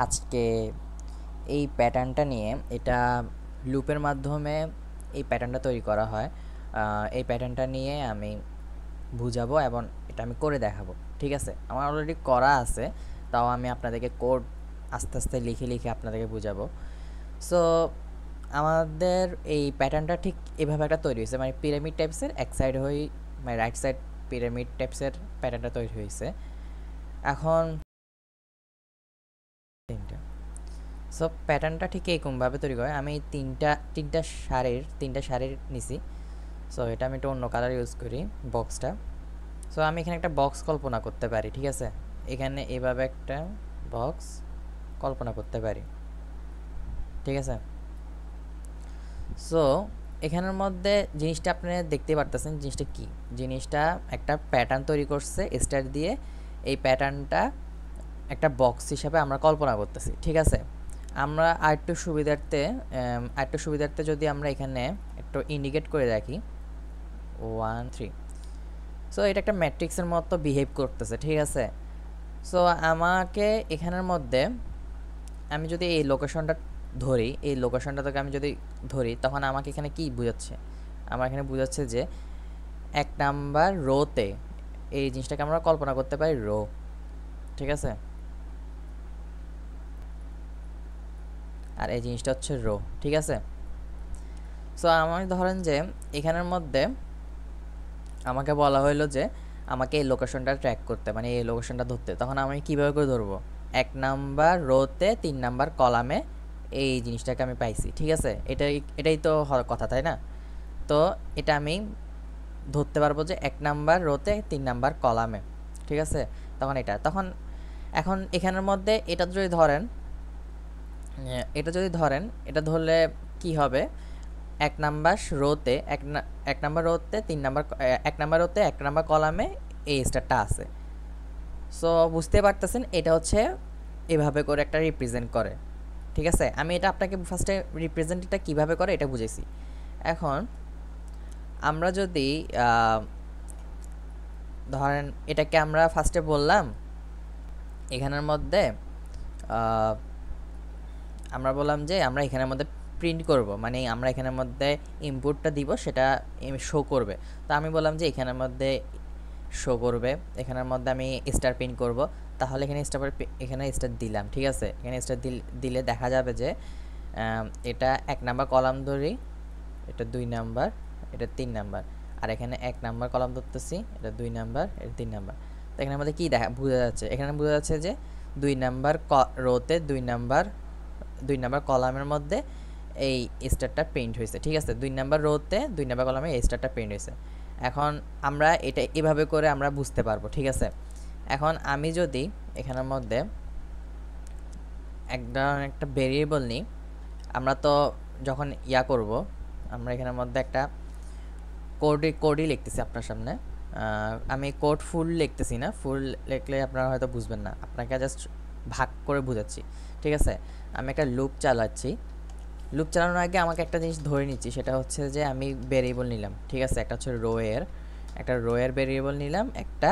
আজকে এই প্যাটার্নটা নিয়ে এটা লুপের মাধ্যমে এই প্যাটার্নটা তৈরি করা হয়। এই প্যাটার্নটা নিয়ে আমি বুঝাবো এবং এটা আমি করে দেখাবো। ঠিক আছে, আমার অলরেডি করা আছে, তাও আমি আপনাদেরকে কোড আস্তে আস্তে লিখে লিখে আপনাদেরকে বুঝাবো। সো আমাদের এই প্যাটার্নটা ঠিক এভাবে একটা তৈরি হয়েছে, মানে পিরামিড টাইপসের এক সাইড হয়ে, মানে রাইট সাইড পিরামিড টাইপসের প্যাটার্নটা তৈরি হয়েছে। এখন তিনটা সো প্যাটার্নটা ঠিক এরকমভাবে তৈরি করে। আমি তিনটা শাড়ির নিছি। সো এটা আমি একটু অন্য কালার ইউজ করি বক্সটা। সো আমি এখানে একটা বক্স কল্পনা করতে পারি। ঠিক আছে, এখানে এভাবে একটা বক্স কল্পনা করতে পারি। ঠিক আছে, সো এখানের মধ্যে জিনিসটা আপনারা দেখতে পারতেছেন জিনিসটা কি। জিনিসটা একটা প্যাটার্ন তৈরি করছে স্টার দিয়ে। এই প্যাটার্নটা একটা বক্স হিসাবে আমরা কল্পনা করতেছি। ঠিক আছে, আমরা আরেকটু সুবিধার্থে যদি আমরা এখানে একটু ইন্ডিকেট করে রাখি 1 3। সো এটা একটা ম্যাট্রিক্সের মতো বিহেভ করতেছে। ঠিক আছে, সো আমাকে এখানের মধ্যে আমি যদি এই লোকেশনটা ধরি, এই লোকেশনটা থেকে আমি যদি ধরি, তখন আমাকে এখানে কি বোঝাচ্ছে? আমার এখানে বোঝাচ্ছে যে 1 নাম্বার রোতে এই জিনিসটাকে আমরা কল্পনা করতে পারি রো। ঠিক আছে, আর এই জিনিসটা হচ্ছে রো। ঠিক আছে, সো আমার ধরেন যে এখানের মধ্যে আমাকে বলা হইলো যে আমাকে এই লোকেশনটা ট্র্যাক করতে, মানে এই লোকেশনটা ধরতে, তখন আমি কিভাবে করে ধরবো? 1 নাম্বার রোতে 3 নাম্বার কলামে এই জিনিসটাকে আমি পাইছি। ঠিক আছে, এটাই তো কথা, তাই না? তো এটা আমি ধরতে পারবো যে 1 নাম্বার রোতে 3 নাম্বার কলামে। ঠিক আছে, তখন এখন এখানের মধ্যে এটা ধরলে কি হবে? 1 নাম্বার রোতে 1 নাম্বার এই স্টারটা আছে। সো বুঝতে পারতেছেন এটা হচ্ছে এভাবে করে একটা রিপ্রেজেন্ট করে। ঠিক আছে, আমি এটা আপনাকে ফার্স্টে রিপ্রেজেন্টটা কিভাবে করে এটা বুঝেছি। এখন আমরা যদি ধরেন এটাকে আমরা ফার্স্টে বললাম এখানের মধ্যে আমরা বললাম যে আমরা এখানের মধ্যে প্রিন্ট করব, মানে আমরা এখানের মধ্যে ইনপুটটা দিব, সেটা শো করবে। তো আমি বললাম যে এখানের মধ্যে শো করবে, এখানের মধ্যে আমি স্টার প্রিন্ট করব। তাহলে এখানে স্টার দিলাম। ঠিক আছে, এখানে স্টার দিলে দেখা যাবে যে এটা 1 নাম্বার কলাম ধরি, এটা 2 নাম্বার, এটা 3 নাম্বার, আর এখানে 1 নাম্বার কলাম ধরতেছি, এটা 2 নাম্বার, এটা 3 নাম্বার। তো এখানের মধ্যে কি বোঝা যাচ্ছে? এখানে বোঝা যাচ্ছে যে 2 নাম্বার রোতে 2 নাম্বার কলামের মধ্যে এই স্টারটা প্রিন্ট হয়েছে। ঠিক আছে, 2 নাম্বার রোতে 2 নাম্বার কলামে এই স্টারটা প্রিন্ট হয়েছে। এখন আমরা এটা এভাবে করে আমরা বুঝতে পারবো। ঠিক আছে, এখন আমি যদি এখানের মধ্যে একটা ভেরিয়েবল নিই, আমরা তো যখন করব, আমরা এখানের মধ্যে একটা কোডই লিখতেছি আপনার সামনে। আমি কোড ফুল লিখতেছি না, ফুল লিখলে আপনারা হয়তো বুঝবেন না, আপনাকে জাস্ট ভাগ করে বুঝাচ্ছি। ঠিক আছে, আমি একটা লুপ চালাচ্ছি। লুপ চালানোর আগে আমাকে একটা জিনিস ধরে নিচ্ছি, সেটা হচ্ছে যে আমি ভেরিয়েবল নিলাম। ঠিক আছে, একটা রোয়ের ভেরিয়েবল নিলাম, একটা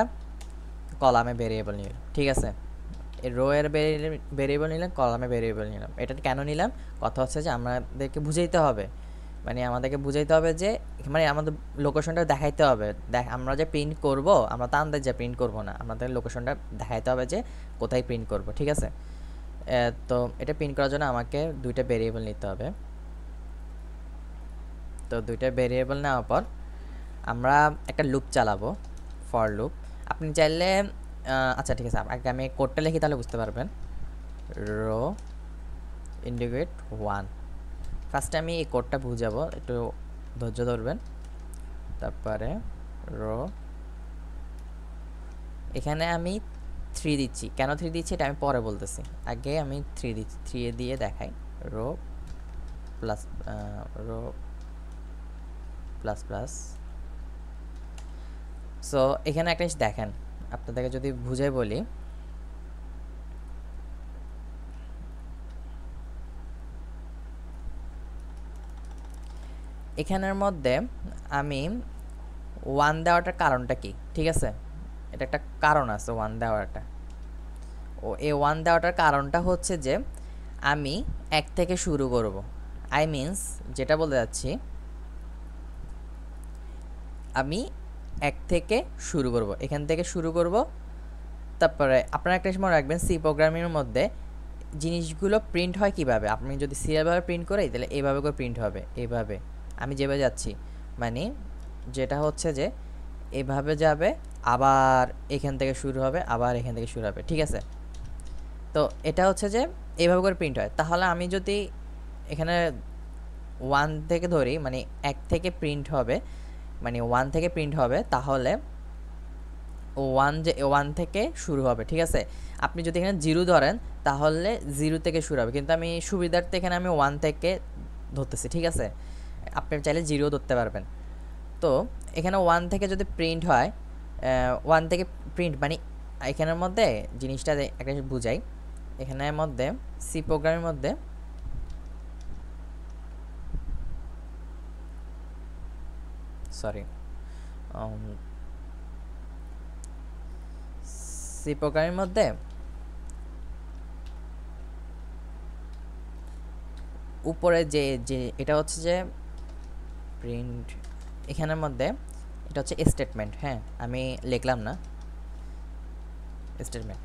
কলামে ভেরিয়েবল নিলাম। ঠিক আছে, এই রোয়ের ভেরিয়েবল নিলাম, কলামে ভেরিয়েবল নিলাম। এটা কেন নিলাম? কথা হচ্ছে যে আমাদেরকে বুঝাইতে হবে যে মানে আমাদের লোকেশনটা দেখাইতে হবে। আমরা যে প্রিন্ট করব, আমরা তা আন্দাজে প্রিন্ট করব না, আমাদের লোকেশনটা দেখাইতে হবে যে কোথায় প্রিন্ট করব। ঠিক আছে, তো এটা প্রিন্ট করার জন্য আমাকে 2টা ভেরিয়েবল নিতে হবে। তো 2টা ভেরিয়েবল নেওয়ার পর আমরা একটা লুপ চালাবো, ফর লুপ। আপনি চাইলে আচ্ছা ঠিক আছে, আগে আমি কোডটা লিখি, তাহলে বুঝতে পারবেন। রো ইন্ডিকেট 1, ফার্স্টে আমি এই কোডটা বুঝাবো, একটু ধৈর্য ধরবেন। তারপরে রো, এখানে আমি 3 দিচ্ছি। কেন 3 দিচ্ছি এটা আমি পরে বলতেছি, আগে আমি 3 দিচ্ছি। 3 দিয়ে দেখাই row plus row plus plus. So এখানে একটা জিনিস দেখেন, আপনাদেরকে যদি বুঝাই বলি, এখানের মধ্যে আমি 1 দেওয়াটার কারণটা কি? ঠিক আছে, এটা একটা কারণ আছে 1 দেওয়াটা। ও A1 দেওয়াটার কারণটা হচ্ছে যে আমি 1 থেকে শুরু করব, আই মিনস যেটা বলতে যাচ্ছি, আমি 1 থেকে শুরু করব, এখান থেকে শুরু করব। তারপরে আপনারা একটা সময় রাখবেন, সি প্রোগ্রামিংয়ের মধ্যে জিনিসগুলো প্রিন্ট হয় কিভাবে। আপনি যদি সিরিয়ালভাবে প্রিন্ট করেন তাহলে এইভাবে করে প্রিন্ট হবে, এইভাবে আমি যেভাবে যাচ্ছি, মানে যেটা হচ্ছে যে এভাবে যাবে, আবার এখান থেকে শুরু হবে, আবার এখান থেকে শুরু হবে, ঠিক আছে। তো এটা হচ্ছে যে এইভাবে করে প্রিন্ট হয়। তাহলে আমি যদি এখানে 1 থেকে ধরি, মানে 1 থেকে প্রিন্ট হবে, মানে 1 থেকে প্রিন্ট হবে, তাহলে 1 থেকে শুরু হবে, ঠিক আছে। আপনি যদি এখানে 0 ধরেন তাহলে 0 থেকে শুরু হবে, কিন্তু আমি সুবিধার্থে এখানে আমি 1 থেকে ধরতেছি, ঠিক আছে। আপনি চাইলে 0 ধরতে পারবেন। তো এখানে 1 থেকে যদি প্রিন্ট হয়, 1 থেকে প্রিন্ট মানে এখানের মধ্যে জিনিসটা একটা বুঝাই। এখানের মধ্যে সি প্রোগ্রামের মধ্যে সরি সি প্রোগ্রামের মধ্যে উপরে যে যে এটা হচ্ছে যে প্রিন্ট, এখানের মধ্যে এটা হচ্ছে স্টেটমেন্ট। হ্যাঁ, আমি লিখলাম না স্টেটমেন্ট।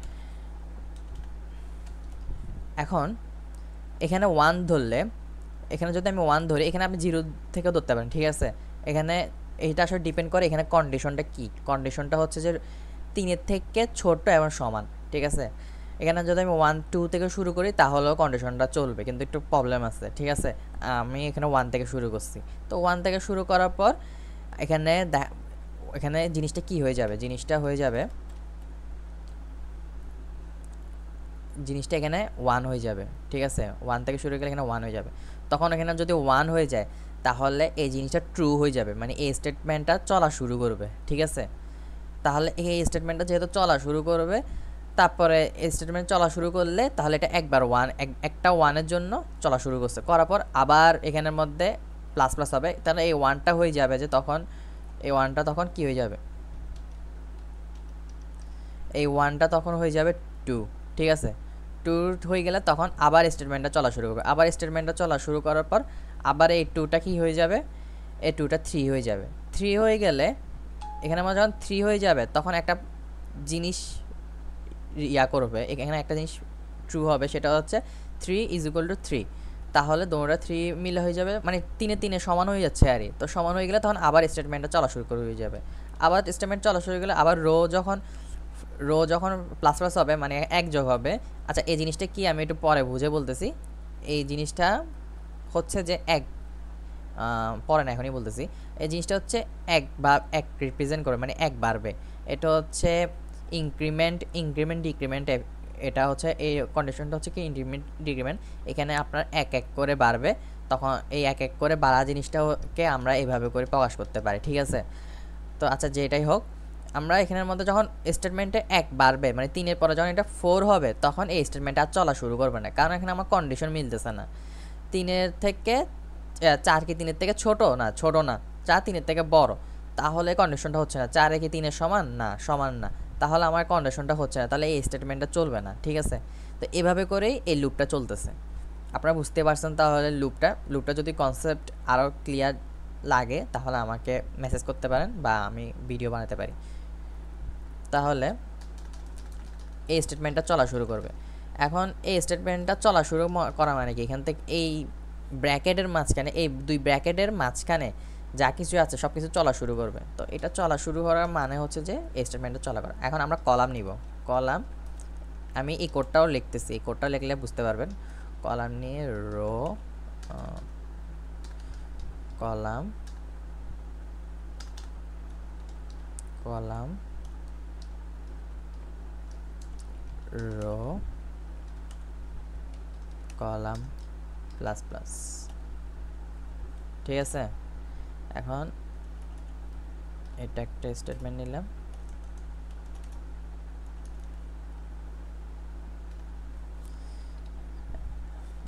এখন এখানে 1 ধরলে, এখানে যদি আমি 1 ধরি, এখানে আপনি 0 থেকেও ধরতে পারেন, ঠিক আছে। এখানে এইটা আসলে ডিপেন্ড করে এখানে কন্ডিশনটা কি। কন্ডিশনটা হচ্ছে যে 3-এর থেকে ছোট এবং সমান, ঠিক আছে। এখানে যদি আমি 1-2 থেকে শুরু করি তাহলেও কন্ডিশনটা চলবে, কিন্তু একটু প্রবলেম আছে, ঠিক আছে। আমি এখানে 1 থেকে শুরু করছি। তো 1 থেকে শুরু করার পর এখানে এখানে জিনিসটা কি হয়ে যাবে, জিনিসটা হয়ে যাবে, জিনিসটা এখানে 1 হয়ে যাবে, ঠিক আছে। 1 থেকে শুরু করলে এখানে 1 হয়ে যাবে। তখন এখানে যদি 1 হয়ে যায় তাহলে এই জিনিসটা ট্রু হয়ে যাবে, মানে এই স্টেটমেন্টটা চলা শুরু করবে, ঠিক আছে। তাহলে এই স্টেটমেন্টটা যেহেতু চলা শুরু করবে, তারপরে এই স্টেটমেন্ট চলা শুরু করলে তাহলে এটা একবার একটা 1-এর জন্য চলা শুরু করছে, করার পর আবার এখানের মধ্যে প্লাস প্লাস হবে, তাহলে এই 1টা হয়ে যাবে যে তখন এই 1টা তখন কি হয়ে যাবে, এই 1টা তখন হয়ে যাবে 2, ঠিক আছে। 2 হয়ে গেলে তখন আবার স্টেটমেন্টটা চলা শুরু করবে, আবার স্টেটমেন্টটা চলা শুরু করার পর আবার এই 2টা কি হয়ে যাবে, এই 2টা 3 হয়ে যাবে। 3 হয়ে গেলে এখানে আমার যখন 3 হয়ে যাবে তখন একটা জিনিস করবে, এখানে একটা জিনিস ট্রু হবে, সেটা হচ্ছে 3 = 3। তাহলে দুটোটা 3 মিলে হয়ে যাবে, মানে 3-এ সমান হয়ে যাচ্ছে আরই। তো সমান হয়ে গেলে তখন আবার স্টেটমেন্টটা চলা শুরু করে হয়ে যাবে। আবার স্টেটমেন্ট চলা শুরু গেলে আবার রো যখন প্লাস প্লাস হবে, মানে 1 যোগ হবে। আচ্ছা, এই জিনিসটা কি আমি একটু পরে বুঝে বলতেছি। এই জিনিসটা হচ্ছে যে পরে না, এখনই বলতেছি। এই জিনিসটা হচ্ছে 1 রিপ্রেজেন্ট করে, মানে 1 বাড়বে। এটা হচ্ছে ইনক্রিমেন্ট ডিক্রিমেন্ট। এটা হচ্ছে এই কন্ডিশনটা হচ্ছে কি ইনক্রিমেন্ট ডিক্রিমেন্ট। এখানে আপনার 1 করে বাড়বে, তখন এই 1 করে বাড়া জিনিসটাকে আমরা এইভাবে করে প্রকাশ করতে পারি, ঠিক আছে। তো আচ্ছা, যেটাই হোক, আমরা এখানের মধ্যে যখন স্টেটমেন্টে 1 বাড়বে, মানে 3-এর পরে যখন এটা 4 হবে তখন এই স্টেটমেন্ট আর চলা শুরু করবে না, কারণ এখানে আমার কন্ডিশন মিলতেছে না। 3-এর থেকে 4 কি 3-এর থেকে ছোট না, ছোট না। 4 3-এর থেকে বড়, তাহলে কন্ডিশনটা হচ্ছে না। 4 কি 3-এর সমান না, সমান না, তাহলে আমার কন্ডিশনটা হচ্ছে না, তাহলে এই স্টেটমেন্টটা চলবে না, ঠিক আছে। তো এভাবে করেই এই লুপটা চলতেছে। আপনারা বুঝতে পারছেন তাহলে লুপটা যদি কনসেপ্ট আরও ক্লিয়ার লাগে তাহলে আমাকে মেসেজ করতে পারেন বা আমি ভিডিও বানাতে পারি। তাহলে এই স্টেটমেন্টটা চলা শুরু করবে। এখন এই স্টেটমেন্টটা চলা শুরু করা মানে কি, এখান থেকে এই ব্র্যাকেটের মাঝখানে, এই 2 ব্র্যাকেটের মাঝখানে যা কিছু আছে সব কিছু চলা শুরু করবে। তো এটা চলা শুরু করার মানে হচ্ছে যে এই স্টেটমেন্টটা চলা করা। এখন আমরা কলাম নিব, কলাম। আমি এই কোডটাও লিখতেছি, এই কোডটা লিখলে বুঝতে পারবেন। কলাম নিয়ে row, column, column, row, column, plus plus, ঠিক আছে। এখন এটা একটা স্টেটমেন্ট নিলাম।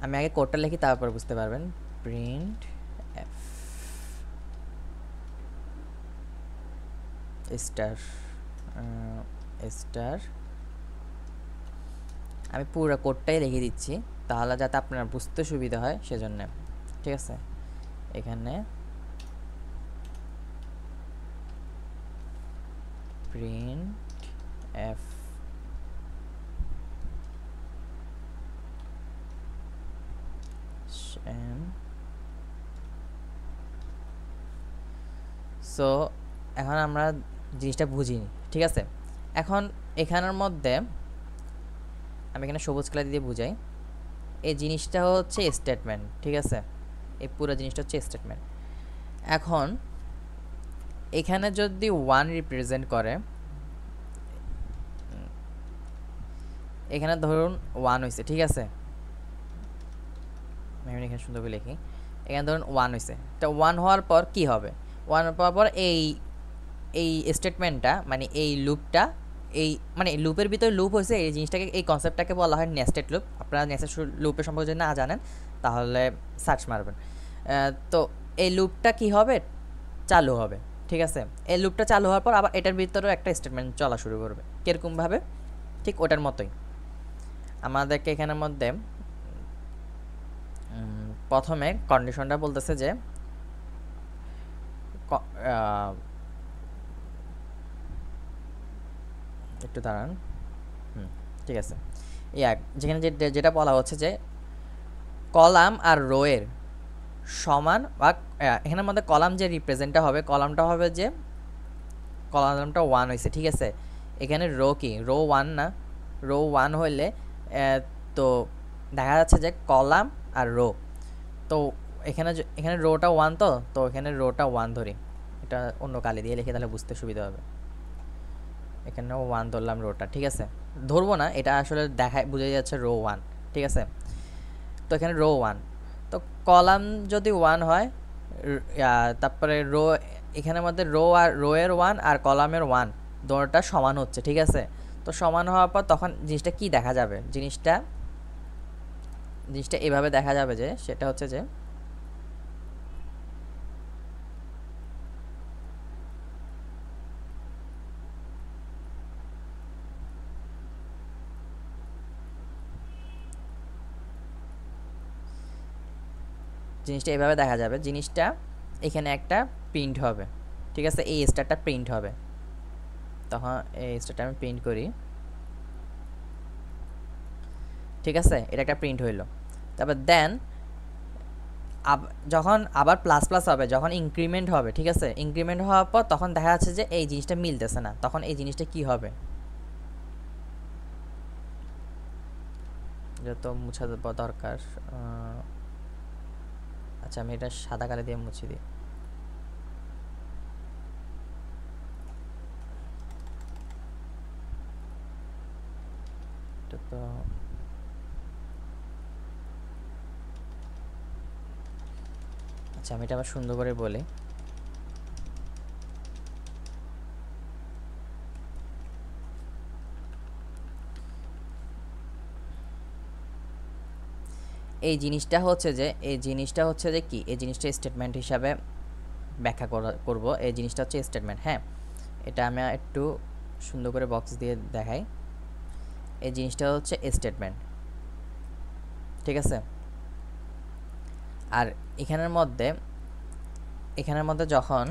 আমি আগে কোডটা লিখি, তারপর বুঝতে পারবেন। প্রিন্ট এফ স্টার স্টার আমি পুরো কোডটাই লিখে দিচ্ছি, তাহলে যাতে আপনার বুঝতে সুবিধা হয় সেজন্য। ঠিক আছে, এখানে প্রিন্ট এফ সো এখন আমরা জিনিসটা বুঝিনি। ঠিক আছে, এখন এখানের মধ্যে আমি এখানে সবুজ কালার দিয়ে বুঝাই। এই জিনিসটা হচ্ছে স্টেটমেন্ট। ঠিক আছে, এই পুরো জিনিসটা হচ্ছে স্টেটমেন্ট। এখন এখানে যদি 1 রিপ্রেজেন্ট করে, এখানে ধরুন 1 হয়েছে। ঠিক আছে, আমি এখানে সুন্দর করে লিখি। এখানে ধরুন 1 হয়েছে, তো 1 হওয়ার পর কি হবে? 1 হওয়ার পর এই এই স্টেটমেন্টটা মানে এই লুপটা, এই মানে লুপের ভিতরে লুপ হয়েছে, এই জিনিসটাকে, এই কনসেপ্টটাকে বলা হয় নেস্টেড লুপ। আপনারা নেস্টেড লুপের সম্পর্কে যদি না জানেন তাহলে সার্চ মারবেন। তো এই লুপটা কি হবে? চালু হবে। ঠিক আছে, এই লুপটা চালু হওয়ার পর আবার এটার ভিতরেও একটা স্টেটমেন্ট চলা শুরু করবে। কীরকমভাবে? ঠিক ওটার মতোই আমাদেরকে এখানের মধ্যে প্রথমে কন্ডিশনটা বলতেছে যে একটু দাঁড়ান। ঠিক আছে, যেখানে যেটা বলা হচ্ছে যে কলাম আর রোয়ের সমান, বা এখানের মধ্যে কলাম যে রিপ্রেজেন্টটা হবে, কলামটা হবে যে কলামটা 1 হয়েছে। ঠিক আছে, এখানে রো কি? রো 1 না? রো 1 হইলে তো দেখা যাচ্ছে যে কলাম আর রো, তো এখানে রোটা 1, তো এখানে রোটা 1 ধরি। এটা অন্য কালি দিয়ে লিখে তাহলে বুঝতে সুবিধা হবে। এখানেও 1 ধরলাম রোটা। ঠিক আছে, ধরবো না, এটা আসলে দেখায় বোঝা যাচ্ছে রো 1। ঠিক আছে, তো এখানে রো 1, তো কলাম যদি 1 হয়, তারপরে রো, এখানের মধ্যে রো আর রো এর 1 আর কলামের 1 দুটোটা সমান হচ্ছে। ঠিক আছে, তো সমান হওয়ার পর তখন জিনিসটা কি দেখা যাবে? জিনিসটা এভাবে দেখা যাবে যে সেটা হচ্ছে যে জিনিসটা এভাবে দেখা যাবে। জিনিসটা এখানে একটা প্রিন্ট হবে। ঠিক আছে, এই স্টারটা প্রিন্ট হবে। তখন এই স্টারটা আমি প্রিন্ট করি। ঠিক আছে, এটা একটা প্রিন্ট হইলো। তারপর দেন যখন আবার প্লাস প্লাস হবে, যখন ইনক্রিমেন্ট হবে, ঠিক আছে, ইনক্রিমেন্ট হওয়ার পর তখন দেখা যাচ্ছে যে এই জিনিসটা মিলতেছে না, তখন এই জিনিসটা কি হবে? যত মুছা দরকার। আচ্ছা, আমি এটা সাদা কালি দিয়ে মুছে দিই। এটা তো আচ্ছা, আমি এটা আবার সুন্দর করে বলি। এই জিনিসটা হচ্ছে যে কি, এই জিনিসটা স্টেটমেন্ট হিসাবে ব্যাখ্যা করব। এই জিনিসটা হচ্ছে স্টেটমেন্ট। হ্যাঁ, এটা আমি একটু সুন্দর করে বক্স দিয়ে দেখাই। এই জিনিসটা হচ্ছে স্টেটমেন্ট। ঠিক আছে, আর এখানের মধ্যে যখন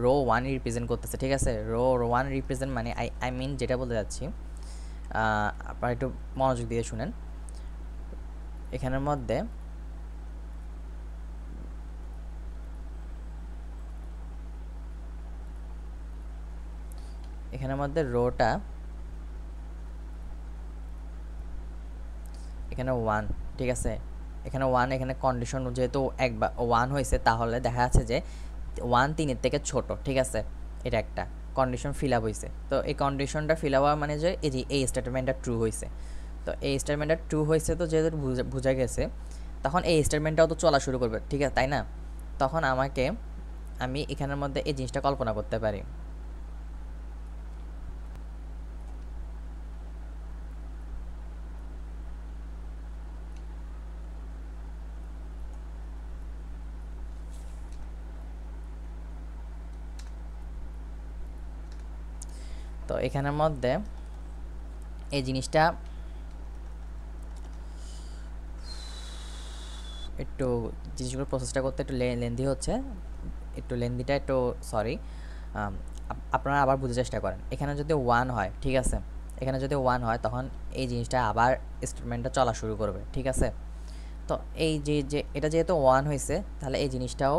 রো 1 রিপ্রেজেন্ট করতেছে। ঠিক আছে, রো 1 রিপ্রেজেন্ট মানে আই মিন যেটা বলতে যাচ্ছি, আপনারা একটু মনোযোগ দিয়ে শুনেন। এখানের মধ্যে রোটা এখানে 1। ঠিক আছে, এখানে 1, এখানে কন্ডিশন যেহেতু একবার 1 হয়েছে, তাহলে দেখা যাচ্ছে যে 1 3-এর থেকে ছোট। ঠিক আছে, এটা একটা কন্ডিশন ফিল আপ হয়েছে। তো এই কন্ডিশনটা ফিল আপ হওয়া মানে যে এই স্টেটমেন্টটা ট্রু হয়েছে। তো এই স্টেটমেন্টটা ট্রু হয়েছে, তো যেহেতু বোঝা গেছে, তখন এই স্টেটমেন্টটাও তো চলা শুরু করবে। ঠিক আছে, তাই না? তখন আমি এখানের মধ্যে এই জিনিসটা কল্পনা করতে পারি। তো এখানের মধ্যে এই জিনিসটা একটু জিনিসগুলো প্রসেসটা করতে একটু লেন্দি হচ্ছে, একটু লেন্দিটা একটু সরি, আপনারা আবার বুঝতে চেষ্টা করেন। এখানে যদি 1 হয়, ঠিক আছে, এখানে যদি 1 হয় তখন এই জিনিসটা আবার স্টেটমেন্টটা চলা শুরু করবে, ঠিক আছে। তো এই যে এটা যেহেতু 1 হয়েছে, তাহলে এই জিনিসটাও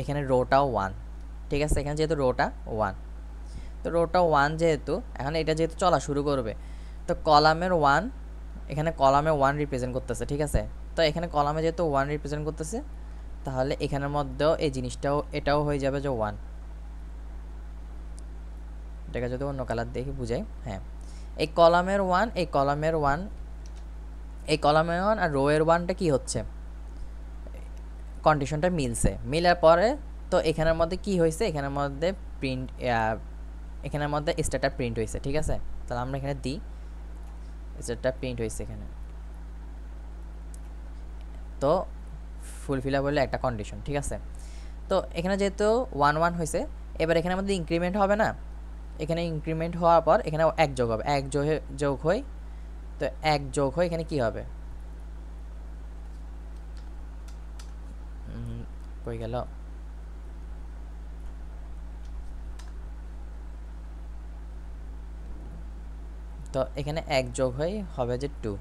এখানে রোটাও 1, ঠিক আছে, এখানে যেহেতু রোটা 1, তো রোটা 1 যেহেতু, এখন এটা যেহেতু চলা শুরু করবে, তো কলামের 1, এখানে কলামে 1 রিপ্রেজেন্ট করতেছে, ঠিক আছে। তো এখানে কলামে যেহেতু 1 রিপ্রেজেন্ট করতেছে, তাহলে এখানের মধ্যেও এই জিনিসটাও এটাও হয়ে যাবে যে 1। এটাকে যদি অন্য কালার দেখি বুঝাই, হ্যাঁ, এই কলামের 1, এই কলামের 1, এই কলামের 1 আর রো এর 1টা কি হচ্ছে, কন্ডিশনটা মিলছে, মিলার পরে তো এখানের মধ্যে কি হয়েছে, এখানের মধ্যে প্রিন্ট, এখানের মধ্যে স্ট্যাটাস প্রিন্ট হয়েছে, ঠিক আছে। তাহলে আমরা এখানে দিই স্ট্যাটাস প্রিন্ট হয়েছে এখানে, তো ফুলফিল বলে একটা কন্ডিশন, ঠিক আছে। তো এখানে যেহেতু 1 হয়েছে, এবার এখানের মধ্যে ইনক্রিমেন্ট হবে না, এখানে ইনক্রিমেন্ট হওয়ার পর এখানে 1 যোগ হবে, 1 যোগ হয়, তো 1 যোগ হয় এখানে কি হবে, কই গেল, তো এখানে 1 যোগ হয়ে হবে যে 2,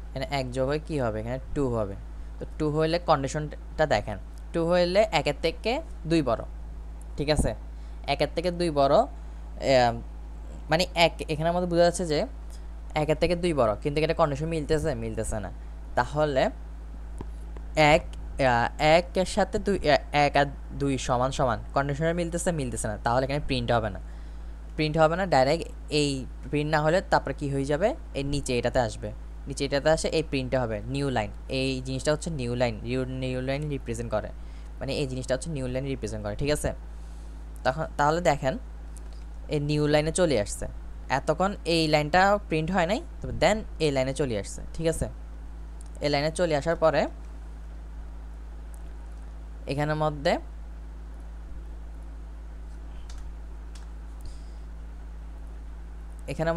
এখানে 1 যোগ হয়ে কি হবে, এখানে 2 হবে। তো 2 হইলে কন্ডিশনটা দেখেন, 2 হইলে 1-এর থেকে 2 বড়, ঠিক আছে, 1-এর থেকে 2 বড়, মানে 1 এখানের মধ্যে বোঝা যাচ্ছে যে 1-এর থেকে 2 বড়, কিন্তু এটা কন্ডিশন মিলতেছে না। তাহলে 1-এর সাথে 2, 1 আর 2 সমান সমান, কন্ডিশনে মিলতেছে না, তাহলে এখানে প্রিন্ট হবে না ডাইরেক্ট। এই প্রিন্ট না হলে তারপরে কি হয়ে যাবে, এই নিচে এটাতে আসবে, নিচে এটাতে আসে এই প্রিন্টটা হবে নিউ লাইন। এই জিনিসটা হচ্ছে নিউ লাইন রিপ্রেজেন্ট করে, মানে এই জিনিসটা হচ্ছে নিউ লাইন রিপ্রেজেন্ট করে, ঠিক আছে। তাহলে দেখেন এই নিউ লাইনে চলে আসছে, এতক্ষণ এই লাইনটা প্রিন্ট হয় নাই, তবে দেন এই লাইনে চলে আসছে, ঠিক আছে। এই লাইনে চলে আসার পরে এখানের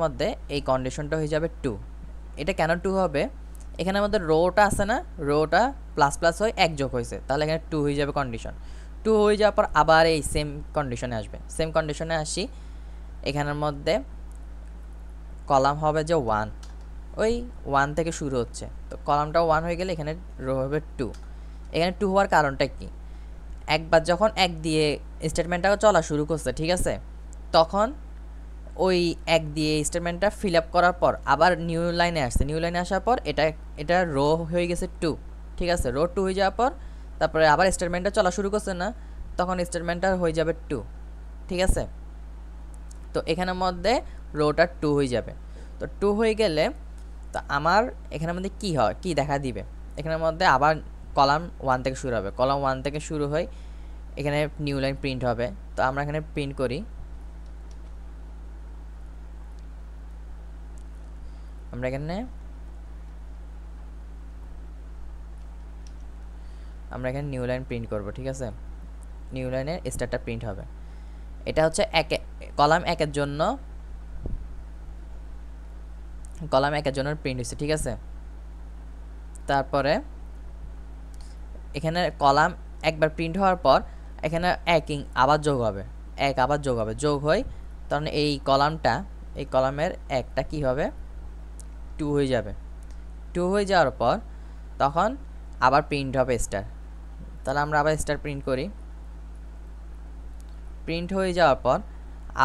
মধ্যে এই কন্ডিশনটা হয়ে যাবে 2। এটা কেন 2 হবে, এখানের মধ্যে রোটা আছে না, রোটা প্লাস প্লাস হয়ে 1 যোগ হয়েছে, তাহলে এখানে 2 হয়ে যাবে কন্ডিশন। 2 হয়ে যাওয়ার পর আবার এই সেম কন্ডিশনে আসবে, সেম কন্ডিশনে আসি, এখানের মধ্যে কলাম হবে যে 1, ওই 1 থেকে শুরু হচ্ছে, তো কলামটা 1 হয়ে গেলে এখানে রো হবে 2। এখানে 2 হওয়ার কারণটা কি, একবার যখন 1 দিয়ে স্টেটমেন্টটা চলা শুরু করছে, ঠিক আছে, তখন ওই 1 দিয়ে স্টেটমেন্টটা ফিল আপ করার পর আবার নিউ লাইনে আসছে, নিউ লাইনে আসার পর এটা রো হয়ে গেছে 2, ঠিক আছে। রো 2 হয়ে যাওয়ার পর তারপরে আবার স্টেটমেন্টটা চলা শুরু করছে না, তখন স্টেটমেন্টটা হয়ে যাবে 2, ঠিক আছে। তো এখানের মধ্যে রোটা 2 হয়ে যাবে। তো 2 হয়ে গেলে তো আমার এখানের মধ্যে কি হয়, কি দেখা দিবে, এখানের মধ্যে আবার কলাম 1 থেকে শুরু হবে, কলাম 1 থেকে শুরু হয়, এখানে নিউ লাইন প্রিন্ট হবে। তো আমরা এখানে প্রিন্ট করি, আমরা এখানে নিউ লাইন প্রিন্ট করব, ঠিক আছে। নিউ লাইনের স্টারটা প্রিন্ট হবে, এটা হচ্ছে কলাম 1-এর জন্য প্রিন্ট হয়েছে, ঠিক আছে। তারপরে এখানে কলাম একবার প্রিন্ট হওয়ার পর এখানে আবার যোগ হবে, যোগ হয়, তখন এই কলামের একটা কি হবে, 2 হয়ে যাবে। 2 হয়ে যাওয়ার পর তখন আবার প্রিন্ট হবে স্টার, তাহলে আমরা আবার স্টার প্রিন্ট করি। প্রিন্ট হয়ে যাওয়ার পর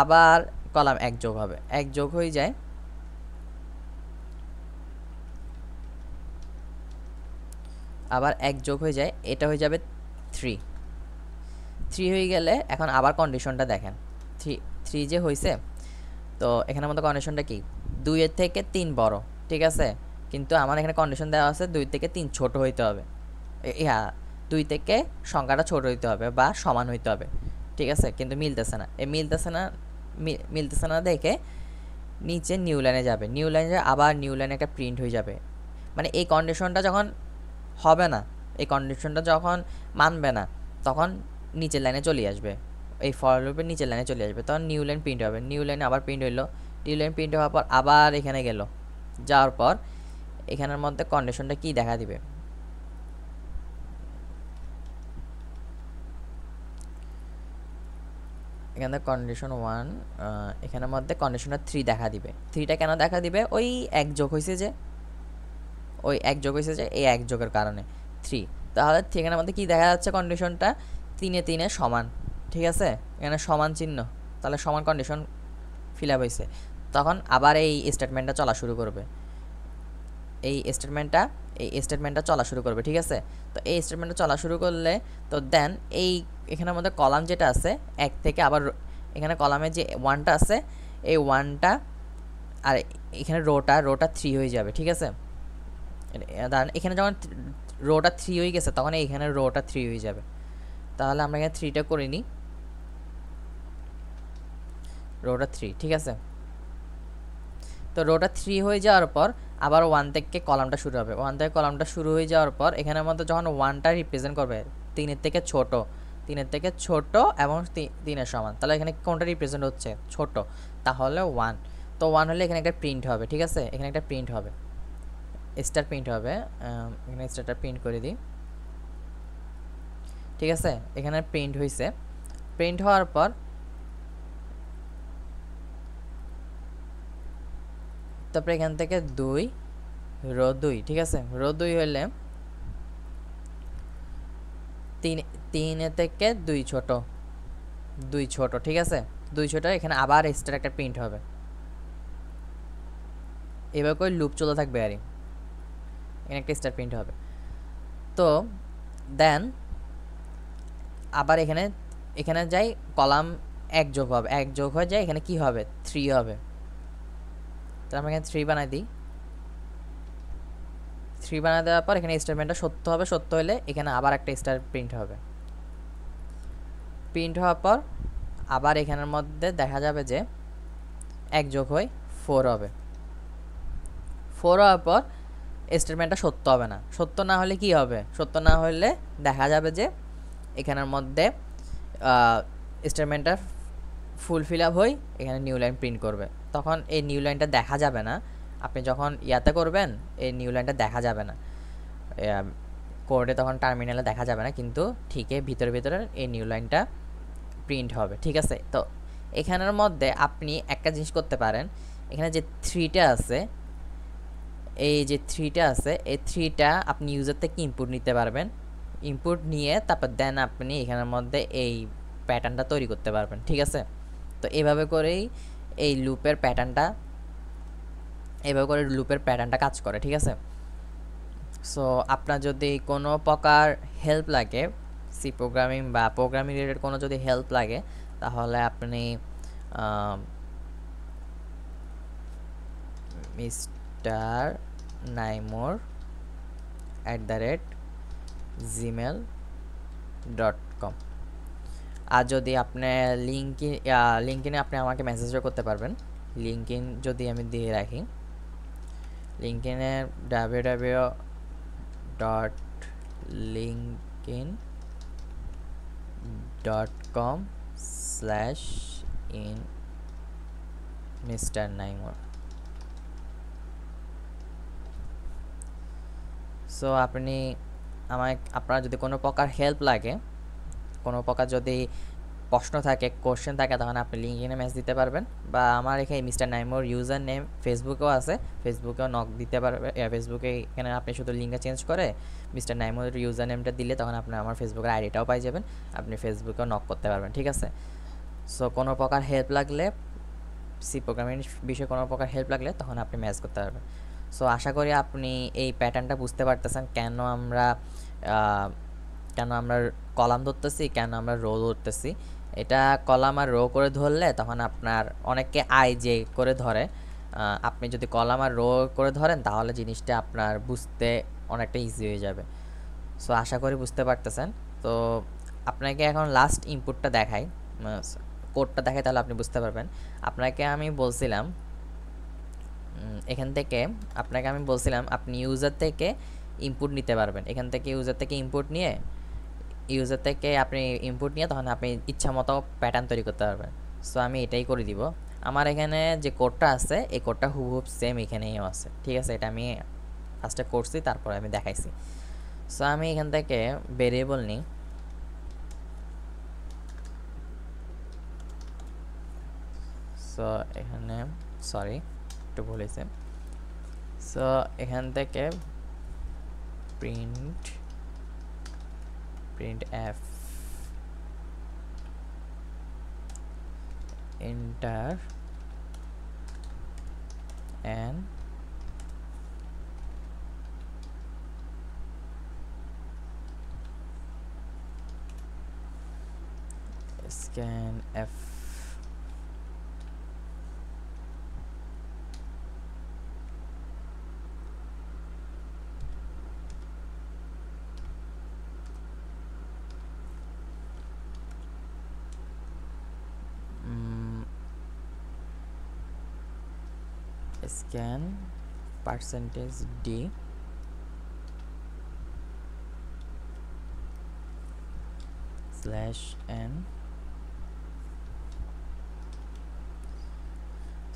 আবার কলাম 1 যোগ হবে, 1 যোগ হয়ে যায়, আবার 1 যোগ হয়ে যায়, এটা হয়ে যাবে 3 হয়ে গেলে এখন আবার কন্ডিশনটা দেখেন, 3 যে হয়েছে, তো এখানের মধ্যে কন্ডিশনটা কি, 2-এর থেকে 3 বড়, ঠিক আছে, কিন্তু আমার এখানে কন্ডিশন দেওয়া আছে 2 থেকে 3 ছোট হইতে হবে, হ্যাঁ 2 থেকে সংখ্যাটা ছোট হইতে হবে বা সমান হইতে হবে, ঠিক আছে, কিন্তু মিলতেছে না। মিলতেছে না দেখে নিচে নিউ লাইনে যাবে, নিউ লাইনে আবার নিউ লাইনে একটা প্রিন্ট হয়ে যাবে, মানে এই কন্ডিশনটা যখন হবে না, এই কন্ডিশনটা যখন মানবে না, তখন নিচের লাইনে চলে আসবে, এই ফর লুপের নিচের লাইনে চলে আসবে, তখন নিউ লাইন প্রিন্ট হবে, নিউ লাইনে আবার প্রিন্ট হইলো, নিউ লাইন প্রিন্ট হওয়ার পর আবার এখানে গেল, যাওয়ার পর এখানের মধ্যে কন্ডিশনটা কি দেখা দিবে, এখানে কন্ডিশন 1, এখানের মধ্যে কন্ডিশনটা 3 দেখা দিবে। 3টা কেন দেখা দিবে, ওই এক যোগ হয়েছে যে, ওই এক যোগ হয়েছে যে, এই এক যোগের কারণে 3। তাহলে এখানের মধ্যে কি দেখা যাচ্ছে, কন্ডিশনটা 3 3 সমান, ঠিক আছে, এখানে সমান চিহ্ন, তাহলে সমান কন্ডিশন ফিল আপ হয়েছে। তখন আবার এই স্টেটমেন্টটা চলা শুরু করবে, এই স্টেটমেন্টটা চলা শুরু করবে, ঠিক আছে। তো এই স্টেটমেন্টটা চলা শুরু করলে তো দেন এই এখানের মধ্যে কলাম যেটা আছে এক থেকে আবার এখানে কলামে যে 1টা আছে এই 1টা আর এখানে রোটা 3 হয়ে যাবে, ঠিক আছে। দাঁড়ান, এখানে যখন রোটা 3 হয়ে গেছে তখন এইখানে রোটা 3 হয়ে যাবে। তাহলে আমরা এখানে 3টা করে নিই, রোটা 3, ঠিক আছে। তো রোটা 3 হয়ে যাওয়ার পর আবার 1 থেকে কলামটা শুরু হবে, 1 থেকে কলামটা শুরু হয়ে যাওয়ার পর এখানের মধ্যে যখন 1টা রিপ্রেজেন্ট করবে 3-এর থেকে ছোট, 3-এর থেকে ছোট এবং 3-এর সমান, তাহলে এখানে কোনটা রিপ্রেজেন্ট হচ্ছে, ছোট, তাহলে 1। তো 1 হলে এখানে একটা প্রিন্ট হবে, ঠিক আছে, এখানে একটা প্রিন্ট হবে, স্টার প্রিন্ট হবে, এখানে স্টারটা প্রিন্ট করে দিই, ঠিক আছে। এখানে প্রিন্ট হয়েছে, প্রিন্ট হওয়ার পর তারপরে এখান থেকে 2 রো 2, ঠিক আছে, রো 2 হলে 3 থেকে 2 ছোট, 2 ছোট, ঠিক আছে, 2 ছোট, এখানে আবার স্টার একটা প্রিন্ট হবে, এবার করে লুপ চলতে থাকবে আরই, এখানে একটা স্টার প্রিন্ট হবে। তো দেন আবার এখানে যাই কলাম 1 যোগ হবে, 1 যোগ হয়ে যায়, এখানে কি হবে, 3 হবে। তো আমরা এখানে 3 বানাই দিই, 3 বানাই দেওয়ার পর এখানে স্টেটমেন্টটা সত্য হবে, সত্য হলে এখানে আবার একটা স্টার প্রিন্ট হবে, প্রিন্ট হওয়ার পর আবার এখানের মধ্যে দেখা যাবে যে 1 যোগ হয়ে 4 হবে, 4 হওয়ার পর স্টেটমেন্টটা সত্য হবে না, সত্য না হলে কি হবে, সত্য না হলে দেখা যাবে যে এখানের মধ্যে স্টেটমেন্টটা ফুল ফিল আপ হয়ে এখানে নিউ লাইন প্রিন্ট করবে, তখন এই নিউ লাইনটা দেখা যাবে না, আপনি যখন ইয়াতে করবেন এই নিউ লাইনটা দেখা যাবে না, কোডে তখন টার্মিনালে দেখা যাবে না, কিন্তু ঠিকই ভিতরে ভিতরে এই নিউ লাইনটা প্রিন্ট হবে, ঠিক আছে। তো এখানের মধ্যে আপনি একটা জিনিস করতে পারেন, এখানে যে 3টা আছে, এই যে 3টা আছে, এই 3টা আপনি ইউজার থেকে ইনপুট নিতে পারবেন, ইনপুট নিয়ে তারপর দেন আপনি এখানের মধ্যে এই প্যাটার্নটা তৈরি করতে পারবেন, ঠিক আছে। তো এভাবে করেই এই লুপের প্যাটার্নটা কাজ করে, ঠিক আছে। সো আপনার যদি কোনো প্রকার হেল্প লাগে, সি প্রোগ্রামিং বা প্রোগ্রামিং রিলেটেড কোনো যদি হেল্প লাগে, তাহলে আপনি মিস্টার নাইমুর @gmail.com। আর যদি আপনি লিঙ্কিনে আপনি আমাকে মেসেজও করতে পারবেন, লিঙ্কিন যদি আমি দিয়ে রাখি, লিঙ্কিনে www.linkedin.com/in মিস্টার নাইমুর। সো আপনার যদি কোনো প্রকার হেল্প লাগে, কোনো প্রকার যদি প্রশ্ন থাকে, কোশ্চেন থাকে, তখন আপনি লিঙ্কডিনে মেসেজ দিতে পারবেন, বা আমার এখানে মিস্টার নাইমুর ইউজার নেম ফেসবুকেও আছে, ফেসবুকেও নক দিতে পারবে, ফেসবুকে এখানে আপনি শুধু লিঙ্কটা চেঞ্জ করে মিস্টার নাইমুর ইউজার নেমটা দিলে তখন আপনি আমার ফেসবুকের আইডিটাও পাই যাবেন, আপনি ফেসবুকেও নক করতে পারবেন, ঠিক আছে। সো কোনো প্রকার হেল্প লাগলে, সি প্রোগ্রামিং বিষয়ে কোনো প্রকার হেল্প লাগলে তখন আপনি মেসেজ করতে পারবেন। সো আশা করি আপনি এই প্যাটার্নটা বুঝতে পারতেছেন, কেন আমরা কলাম ধরতেছি, কেন আমরা রো ধরতেছি। এটা কলাম আর রো করে ধরলে তখন আপনার অনেকে আইজে করে ধরে, আপনি যদি কলাম আর রো করে ধরেন তাহলে জিনিসটা আপনার বুঝতে অনেকটা ইজি হয়ে যাবে। সো আশা করি বুঝতে পারতেছেন। তো আপনাকে এখন লাস্ট ইনপুটটা দেখাই, কোডটা দেখাই, তাহলে আপনি বুঝতে পারবেন। আপনাকে আমি বলছিলাম আপনি ইউজার থেকে ইনপুট নিতে পারবেন, এখান থেকে ইউজার থেকে ইনপুট নিয়ে ইউজার থেকে আপনি ইনপুট নিয়ে তখন আপনি ইচ্ছা মতো প্যাটার্ন তৈরি করতে পারবেন। সো আমি এটাই করে দিব। আমার এখানে যে কোডটা আছে এই কোডটা হুবহুব সেম এখানেও আছে, ঠিক আছে? এটা আমি ফার্স্টে করছি, তারপরে আমি দেখাইছি। সো আমি এখান থেকে ভেরিয়েবল নিই। সো এখানে সরি একটু ভুল হয়েছে। সো এখান থেকে print F enter and scan f scan %d /n।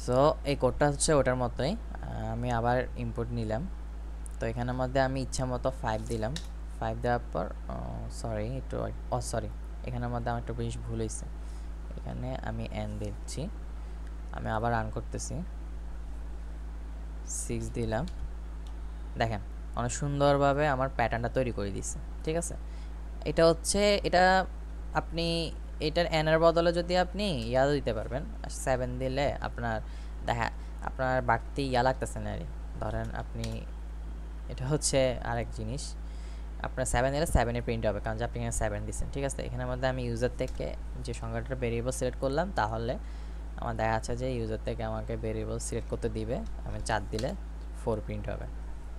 So এই কোডটা হচ্ছে ওটার মতোই। আমি আবার ইনপুট নিলাম। তো এখানের মধ্যে আমি ইচ্ছা মতো 5 দিলাম। 5 দেওয়ার পর সরি একটু সরি এখানের মধ্যে আমার একটু বেশ ভুল হয়েছে। এখানে আমি n দিচ্ছি। আমি আবার রান করতেছি। 6 দিলাম। দেখেন অনেক সুন্দরভাবে আমার প্যাটার্নটা তৈরি করে দিচ্ছে, ঠিক আছে? এটা হচ্ছে এটা আপনি এটার এর বদলে যদি আপনি ইয়া দিতে পারবেন 7 দিলে আপনার বাড়তি ইয়া লাগতেছে না। ধরেন আপনি এটা হচ্ছে আরেক জিনিস, আপনার 7 দিলে 7 এর প্রিন্ট হবে, কারণ যে আপনি এখানে 7 দিচ্ছেন, ঠিক আছে? এখানের মধ্যে আমি ইউজার থেকে যে সংখ্যাটা ভেরিয়েবল সিলেক্ট করলাম, তাহলে আমার দেখা যাচ্ছে যে ইউজার থেকে আমাকে ভেরিয়েবল সিলেক্ট করতে দিবে। আমি 4 দিলে 4 প্রিন্ট হবে।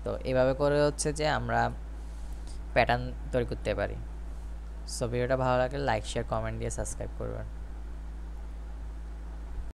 তো এইভাবে করে হচ্ছে যে আমরা প্যাটার্ন তৈরি করতে পারি। সো ভিডিওটা ভালো লাগলে লাইক শেয়ার কমেন্ট দিয়ে সাবস্ক্রাইব করবেন।